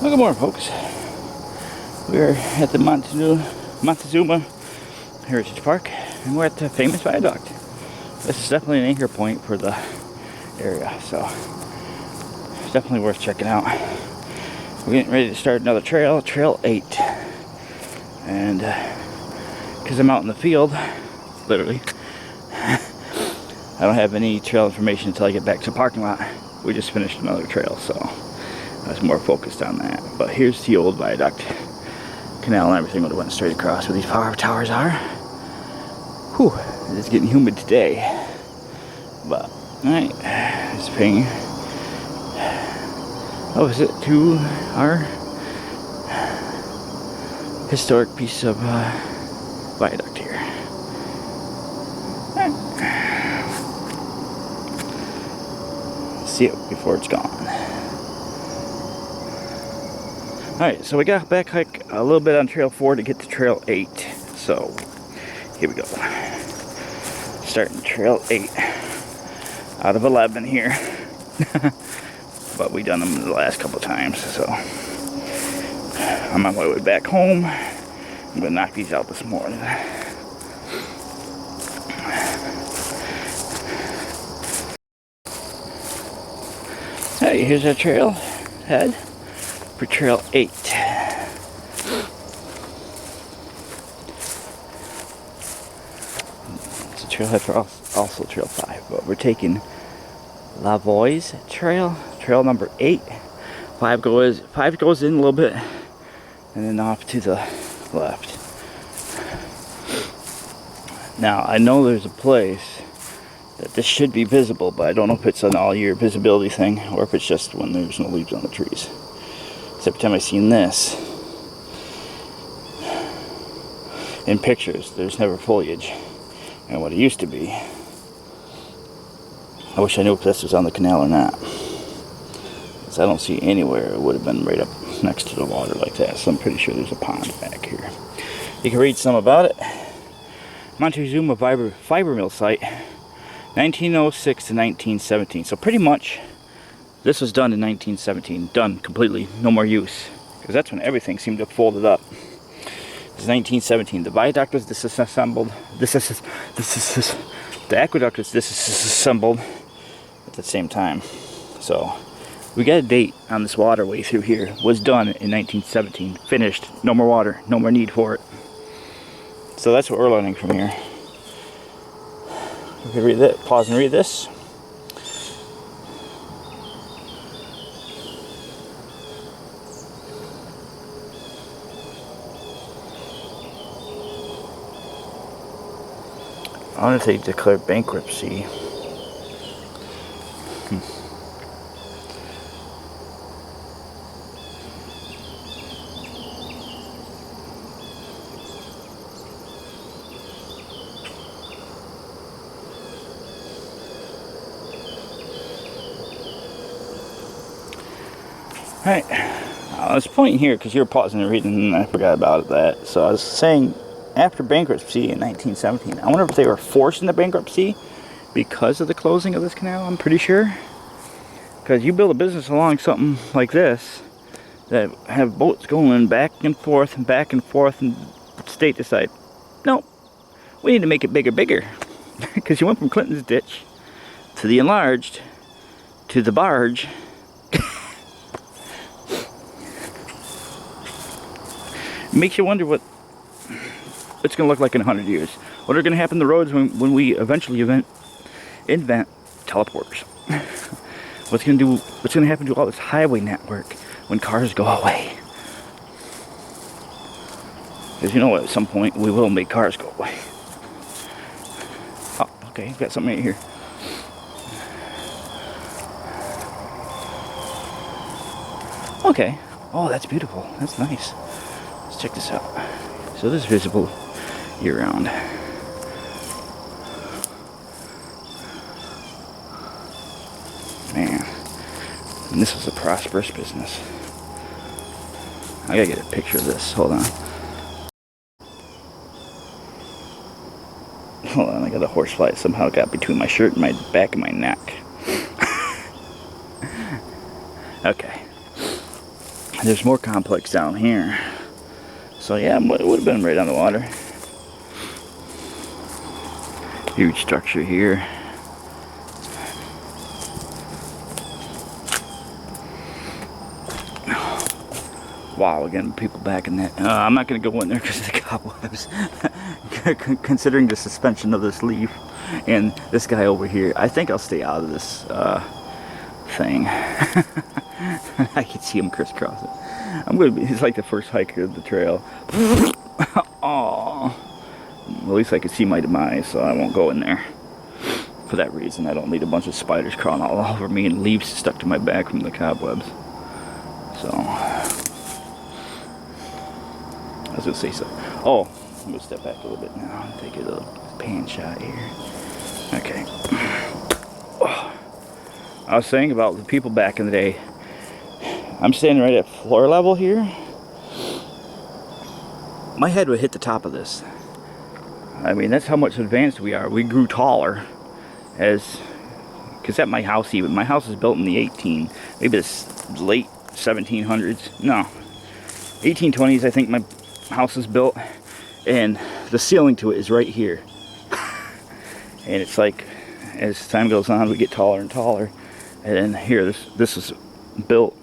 Well, good morning, folks. We're at the Montezuma Heritage Park, and we're at the famous viaduct. This is definitely an anchor point for the area, so it's definitely worth checking out. We're getting ready to start another trail, Trail 8. And because I'm out in the field, literally, I don't have any trail information until I get back to the parking lot. We just finished another trail, so I was more focused on that. But here's the old viaduct canal, and everything would have went straight across where these power towers are. Whew, it's getting humid today. But, alright, it's paying. Oh, is it to our historic piece of viaduct here. See it before it's gone. Alright, so we got back like a little bit on Trail 4 to get to Trail 8. So, here we go. Starting Trail 8 out of 11 here. But we done them the last couple of times, so I'm on my way back home. I'm gonna knock these out this morning. Hey, here's our trail head for Trail 8. It's a trailhead for also Trail 5, but we're taking Lavoie's Trail, Trail number 8. 5 goes in a little bit, and then off to the left. Now I know there's a place that this should be visible, but I don't know if it's an all-year visibility thing or if it's just when there's no leaves on the trees. Every time I've seen this in pictures, there's never foliage, and what it used to be. I wish I knew if this was on the canal or not, because I don't see anywhere it would have been right up next to the water like that. So I'm pretty sure there's a pond back here. You can read some about it. Montezuma fiber mill site, 1906 to 1917. So pretty much this was done in 1917, done completely, no more use, because that's when everything seemed to have folded up. It's 1917. The viaduct was disassembled. The aqueduct was disassembled at the same time. So we got a date on this waterway through here. Was done in 1917. Finished. No more water. No more need for it. So that's what we're learning from here. We can read that. Pause and read this. I wonder if they declared bankruptcy. Alright, I was pointing here because you were pausing and reading, and I forgot about that. So I was saying, after bankruptcy in 1917, I wonder if they were forced into bankruptcy because of the closing of this canal. I'm pretty sure, because you build a business along something like this that have boats going back and forth, and the state decide, no, we need to make it bigger, because you went from Clinton's ditch to the enlarged to the barge. Makes you wonder what it's going to look like in 100 years. What are going to happen to the roads when we eventually invent teleporters? What's going to happen to all this highway network when cars go away? Because you know at some point we will make cars go away. Oh, okay, got something right here. Okay. Oh, that's beautiful. That's nice. Let's check this out. So this is visible year-round. Man, and this was a prosperous business. I gotta get a picture of this. Hold on. Hold on, I got a horsefly somehow got between my shirt and my back and my neck. Okay. There's more complex down here. So yeah, it would have been right on the water. Huge structure here. Wow, again, people back in that. I'm not going to go in there because of the cobwebs. Considering the suspension of this leaf and this guy over here, I think I'll stay out of this thing. I can see him crisscrossing. I'm going to be, he's like the first hiker of the trail. Aww. At least I can see my demise, so I won't go in there. For that reason, I don't need a bunch of spiders crawling all over me and leaves stuck to my back from the cobwebs. So, I was going to say so. Oh, I'm going to step back a little bit now and take a little pan shot here. Okay. Oh. I was saying about the people back in the day. I'm standing right at floor level here. My head would hit the top of this. I mean, that's how much advanced we are. We grew taller because at my house even. My house is built in the maybe the late 1700s. No, 1820s I think my house is built. And the ceiling to it is right here. And it's like, as time goes on, we get taller and taller. And then here, this is built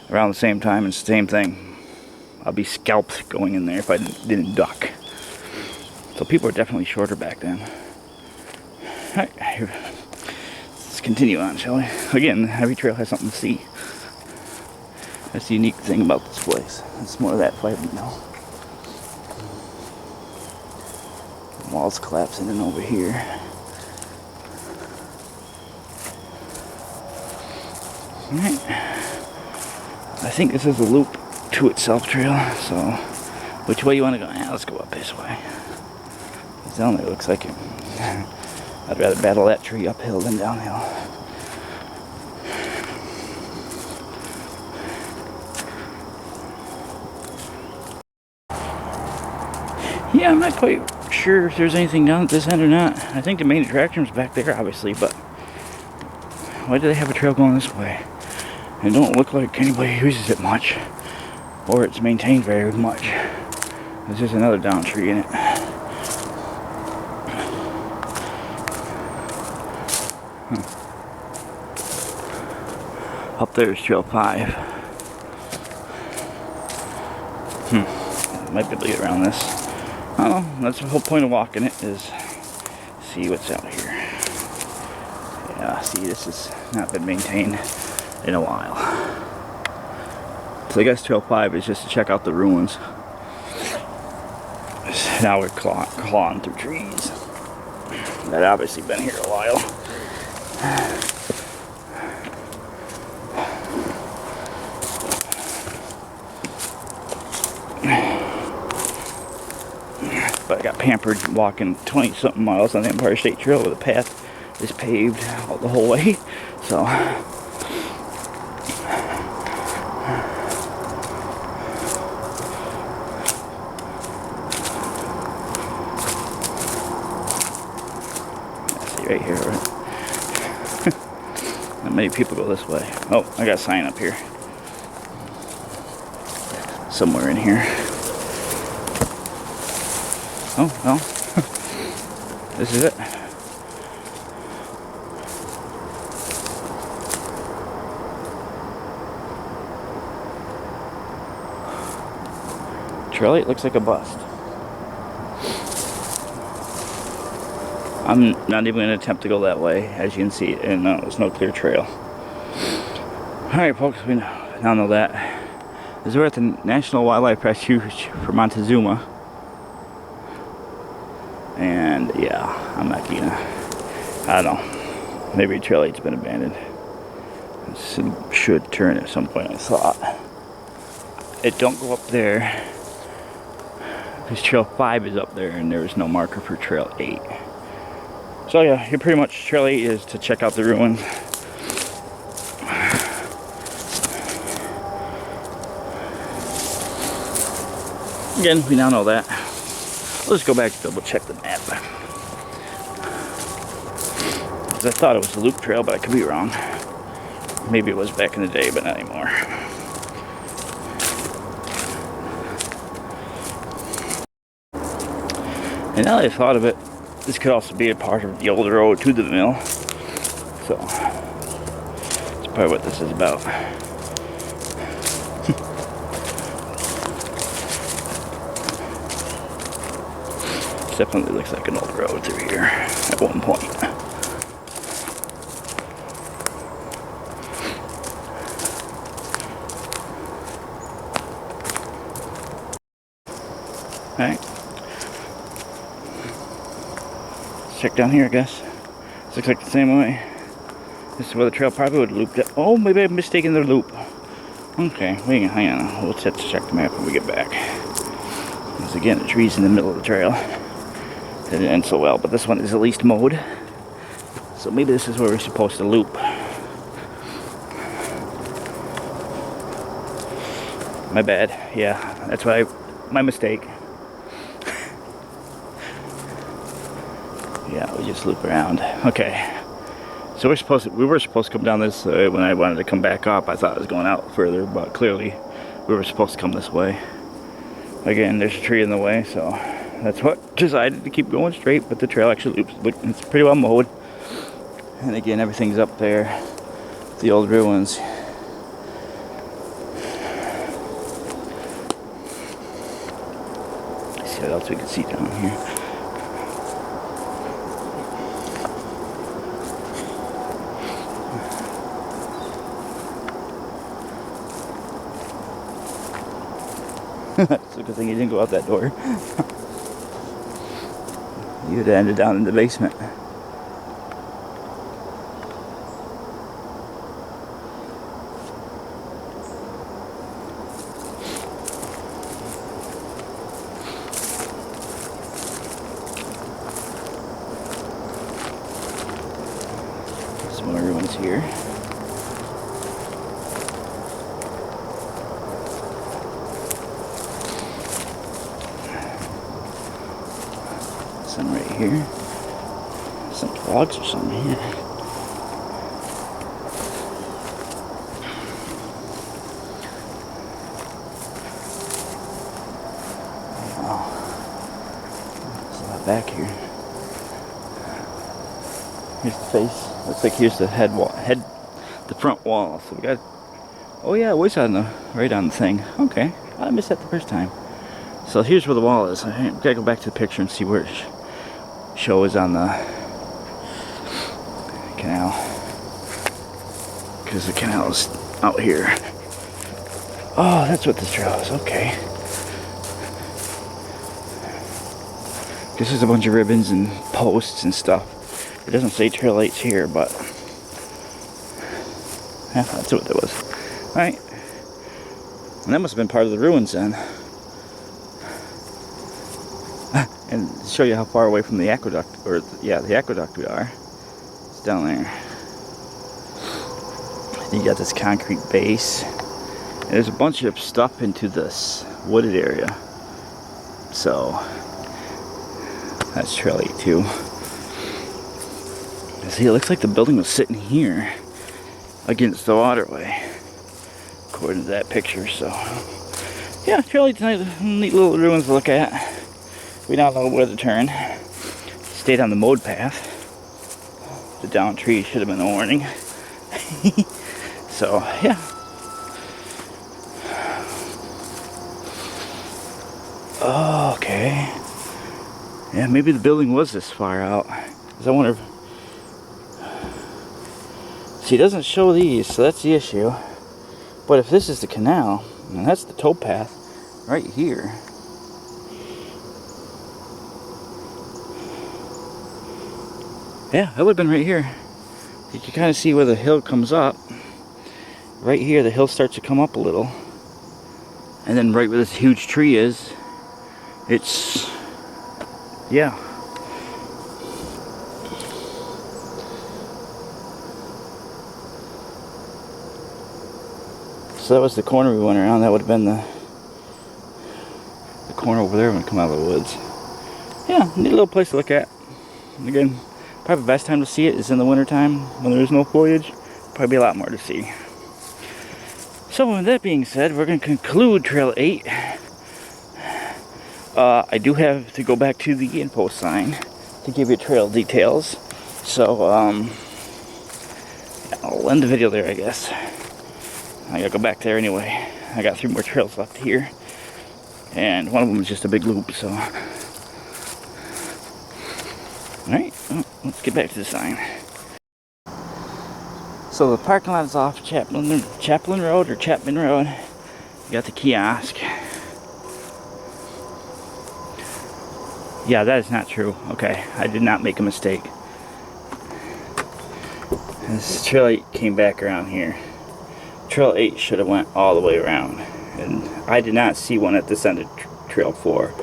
around the same time, and same thing. I'll be scalped going in there if I didn't duck. So people are definitely shorter back then. Alright, let's continue on, shall we? Again, every trail has something to see. That's the unique thing about this place. It's more of that fighting now. Walls collapsing in over here. Alright. I think this is a loop to itself trail, so which way you want to go? Let's go up this way. It's down there, looks like it. I'd rather battle that tree uphill than downhill. Yeah, I'm not quite sure if there's anything down at this end or not. I think the main attraction's back there, obviously, but why do they have a trail going this way? It don't look like anybody uses it much, or it's maintained very much. There's just another down tree in it. Up there is Trail 5. Might be able to get around this. I don't know, that's the whole point of walking it, is see what's out here. Yeah, see, this has not been maintained in a while. So I guess Trail 5 is just to check out the ruins. Now we're clawing through trees that obviously been here a while. But I got pampered walking 20-something miles on the Empire State Trail where the path is paved the whole way. So, see right here, right? Not many people go this way. Oh, I got a sign up here. Somewhere in here. Oh, well, this is it. Trail 8 looks like a bust. I'm not even going to attempt to go that way, as you can see, and there's no clear trail. Alright folks, we now know that. This is we're at the National Wildlife Refuge for Montezuma. And yeah, I'm not gonna, I don't know, maybe Trail 8's been abandoned. It should turn at some point, I thought. It don't go up there, because Trail 5 is up there and there is no marker for Trail 8. So yeah, you pretty much, Trail 8 is to check out the ruins. Again, we now know that. Let's go back and double check the map. Because I thought it was the loop trail, but I could be wrong. Maybe it was back in the day, but not anymore. And now that I thought of it, this could also be a part of the old road to the mill. So, that's probably what this is about. It definitely looks like an old road through here at one point. Alright. Let's check down here, I guess. This looks like the same way. This is where the trail probably would loop down. Oh, maybe I'm mistaken the loop. Okay, hang on. We'll have to check the map when we get back. Because again, the tree's in the middle of the trail. Didn't end so well, but this one is at least mowed. So maybe this is where we're supposed to loop. My bad. Yeah, that's my mistake. Yeah, we just loop around. Okay. So we were supposed to come down this way. When I wanted to come back up, I thought I was going out further, but clearly we were supposed to come this way. Again, there's a tree in the way, so that's what decided to keep going straight, but the trail actually loops. Look, it's pretty well mowed. And again, everything's up there. The old ruins. Let's see what else we can see down here. It's a good thing you didn't go out that door. You would have ended down in the basement. Some more ruins here. Some right here. Some logs or something here. Wow. There's a lot back here. Here's the face. Looks like here's the the front wall. So we got. Oh yeah, it was right on the thing. Okay, I missed that the first time. So here's where the wall is. I gotta go back to the picture and see where it shows on the canal, because the canal is out here. Oh, that's what this trail is. Okay. This is a bunch of ribbons and posts and stuff. It doesn't say Trail 8's here, but yeah, that's what it was. Alright. And that must have been part of the ruins then. And to show you how far away from the aqueduct, or yeah, the aqueduct we are. It's down there. You got this concrete base. And there's a bunch of stuff into this wooded area. So that's Trail 8 too. See, it looks like the building was sitting here against the waterway, according to that picture. So yeah, Trail 8's nice, neat little ruins to look at. We now know where to turn. Stayed on the mowed path. The down tree should have been a warning. So yeah. Oh, okay. Yeah, maybe the building was this far out. 'Cause I wonder if... See, it doesn't show these, so that's the issue. But if this is the canal, and that's the towpath right here. Yeah, that would have been right here. You can kind of see where the hill comes up. Right here, the hill starts to come up a little. And then right where this huge tree is, it's... yeah. So that was the corner we went around. That would have been the corner over there when we come out of the woods. Yeah, neat little place to look at. And again, probably the best time to see it is in the wintertime when there is no foliage. Probably a lot more to see. So with that being said, we're going to conclude Trail 8. I do have to go back to the info sign to give you trail details. So, I'll end the video there, I guess. I gotta go back there anyway. I got 3 more trails left here. And one of them is just a big loop, so. Alright, well, let's get back to the sign. So the parking lot is off Chaplin Road or Chapman Road. You got the kiosk. Yeah, that is not true. Okay, I did not make a mistake. This Trail 8 came back around here. Trail 8 should have went all the way around. And I did not see one at this end of Trail 4.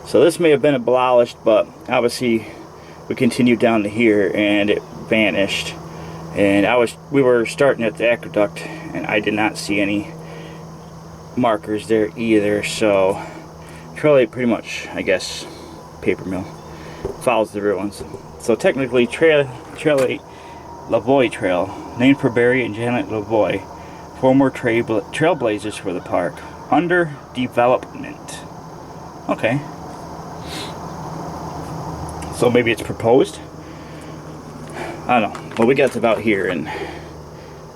So this may have been abolished, but obviously we continued down to here and it vanished. And we were starting at the aqueduct and I did not see any markers there either. So Trail 8 pretty much, I guess, paper mill, follows the real ones. So technically Trail 8 Lavoie Trail, named for Barry and Janet Lavoie, former trailblazers for the park, under development. Okay. So maybe it's proposed? I don't know. Well, we got to about here and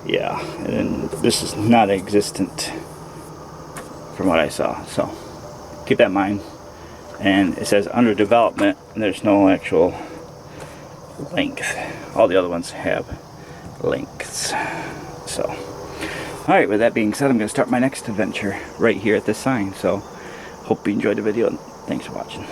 yeah, and this is not existent from what I saw. So keep that in mind. And it says under development, and there's no actual length. All the other ones have lengths. So, alright, with that being said, I'm going to start my next adventure right here at this sign. So, hope you enjoyed the video, and thanks for watching.